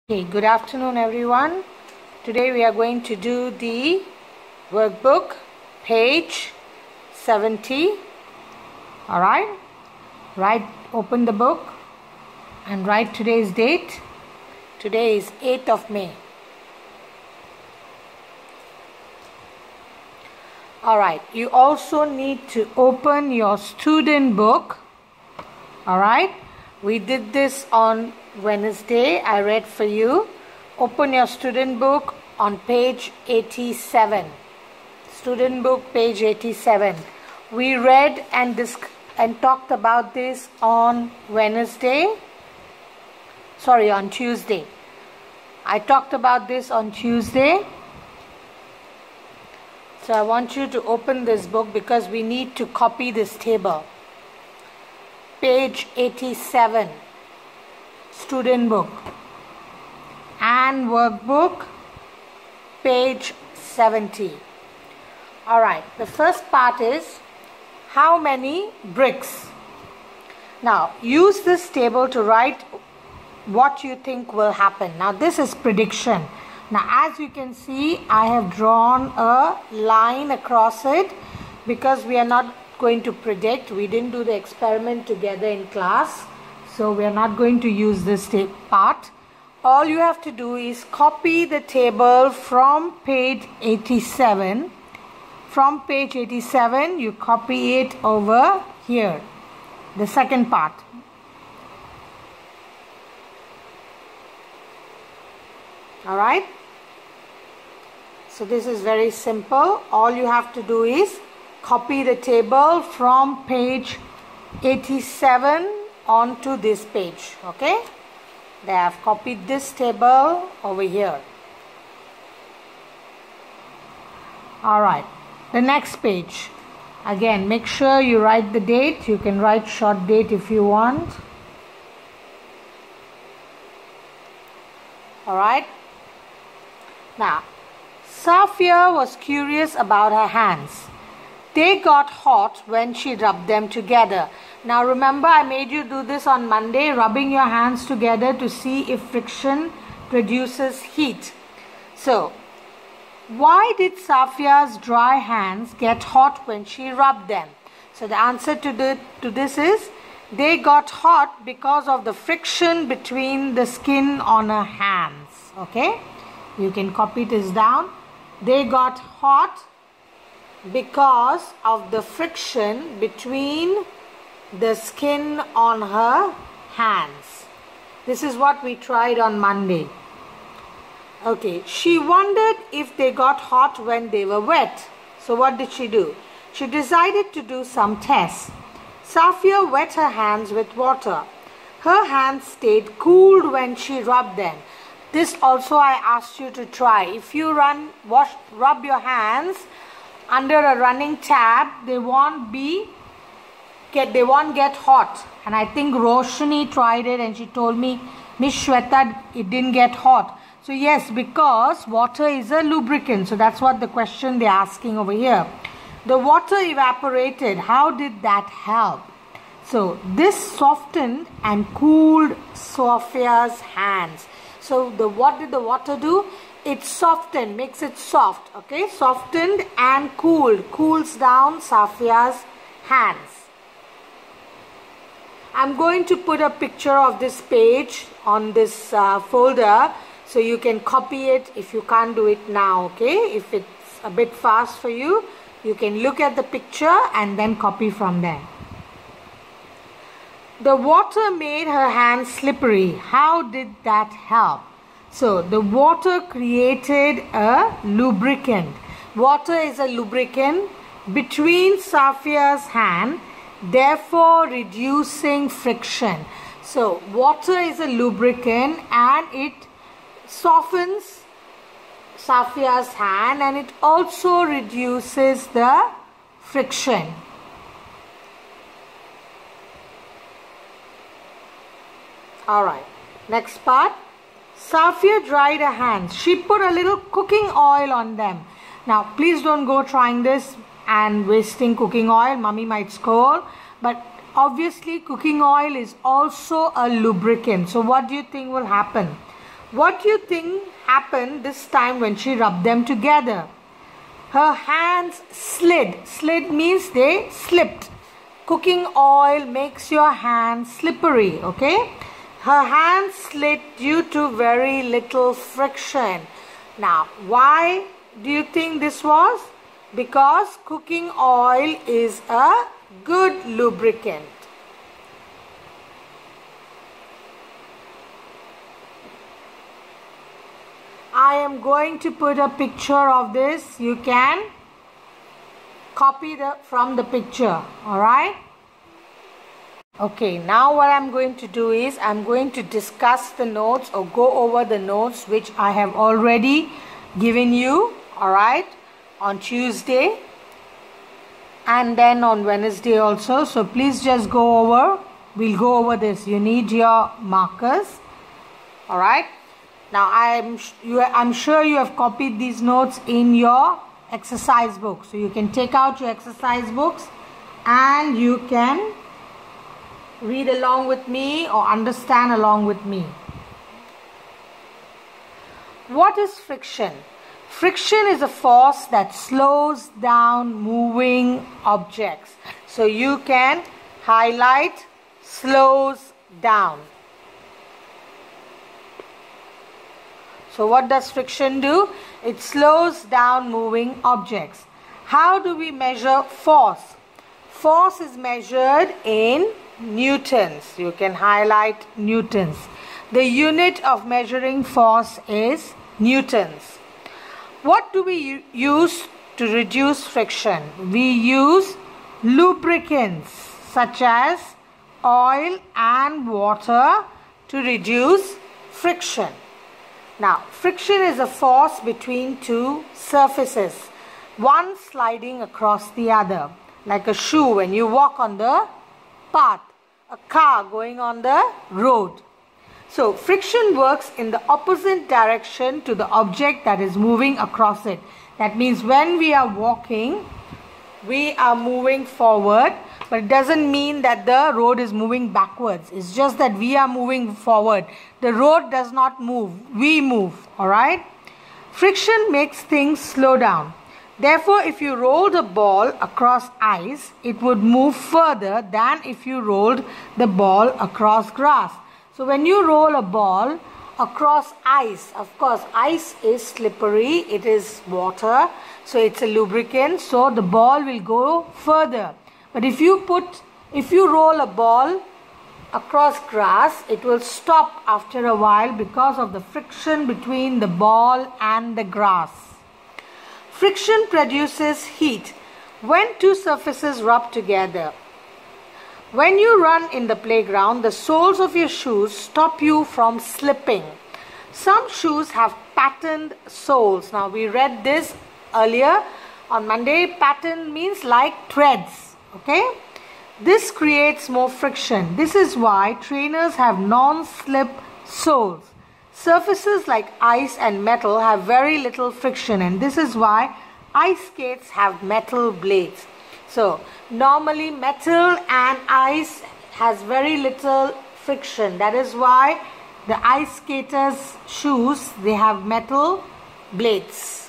Okay, good afternoon everyone. Today we are going to do the workbook, page 70. Alright, open the book and write today's date. Today is 8th of May. Alright, you also need to open your student book. Alright, we did this on Wednesday. I read for you. Open your student book on page 87. Student book, page 87. We read and talked about this on Wednesday. Sorry, on Tuesday. I talked about this on Tuesday. So I want you to open this book because we need to copy this table. Page 87. Student book and workbook, page 70. Alright, the first part is how many bricks. Now use this table to write what you think will happen. Now this is prediction. Now as you can see, I have drawn a line across it because we are not going to predict. We didn't do the experiment together in class. So we are not going to use this part. All you have to do is copy the table from page 87. From page 87, you copy it over here. The second part. Alright. So this is very simple. All you have to do is copy the table from page 87 onto this page. Okay, they have copied this table over here. Alright, the next page. Again, make sure you write the date. You can write short date if you want. Alright, now Safia was curious about her hands. They got hot when she rubbed them together. Now remember, I made you do this on Monday, rubbing your hands together to see if friction produces heat. So, why did Safia's dry hands get hot when she rubbed them? So the answer to this is, they got hot because of the friction between the skin on her hands. Okay, you can copy this down. They got hot because of the friction between the skin on her hands. This is what we tried on Monday. Okay, she wondered if they got hot when they were wet. So what did she do? She decided to do some tests. Safia wet her hands with water. Her hands stayed cooled when she rubbed them. This also I asked you to try. If you rub your hands under a running tap, they won't get hot. And I think Roshni tried it and she told me, Miss Shweta, it didn't get hot. So yes, because water is a lubricant. So that's what the question they're asking over here. The water evaporated. How did that help? So this softened and cooled Safia's hands. So what did the water do? It softened, makes it soft. Okay, softened and cooled, cools down Safia's hands. I'm going to put a picture of this page on this folder so you can copy it if you can't do it now. Okay, if it's a bit fast for you, you can look at the picture and then copy from there. The water made her hands slippery. How did that help? So the water created a lubricant. Water is a lubricant between Safia's hand, therefore reducing friction. So water is a lubricant and it softens Safia's hand and it also reduces the friction. Alright, next part. Safia dried her hands. She put a little cooking oil on them. Now please don't go trying this and wasting cooking oil. Mummy might scold. But obviously cooking oil is also a lubricant. So what do you think will happen? What do you think happened this time when she rubbed them together? Her hands slid. Slid means they slipped. Cooking oil makes your hands slippery, okay? Her hands slid due to very little friction. Now, why do you think this was? Because cooking oil is a good lubricant. I am going to put a picture of this. You can copy from the picture. Alright? Okay, now what I'm going to do is I'm going to discuss the notes or go over the notes which I have already given you. Alright? On Tuesday and then on Wednesday also. So please just go over. We'll go over this. You need your markers. Alright? Now I'm sure you have copied these notes in your exercise book. So you can take out your exercise books and you can read along with me or understand along with me. What is friction? Friction is a force that slows down moving objects. So you can highlight slows down. So what does friction do? It slows down moving objects. How do we measure force? Force is measured in newtons. You can highlight newtons. The unit of measuring force is newtons. What do we use to reduce friction? We use lubricants such as oil and water to reduce friction. Now, friction is a force between two surfaces, one sliding across the other, like a shoe when you walk on the path, a car going on the road. So, friction works in the opposite direction to the object that is moving across it. That means when we are walking, we are moving forward, but it doesn't mean that the road is moving backwards. It's just that we are moving forward. The road does not move. We move. Alright? Friction makes things slow down. Therefore, if you rolled a ball across ice, it would move further than if you rolled the ball across grass. So when you roll a ball across ice, of course, ice is slippery. It is water. So it's a lubricant. So the ball will go further. But if you roll a ball across grass, it will stop after a while because of the friction between the ball and the grass. Friction produces heat when two surfaces rub together. When you run in the playground, the soles of your shoes stop you from slipping. Some shoes have patterned soles. Now we read this earlier on Monday. Pattern means like threads. Okay, this creates more friction. This is why trainers have non-slip soles. Surfaces like ice and metal have very little friction, and this is why ice skates have metal blades. So normally metal and ice has very little friction. That is why the ice skaters' shoes, they have metal blades.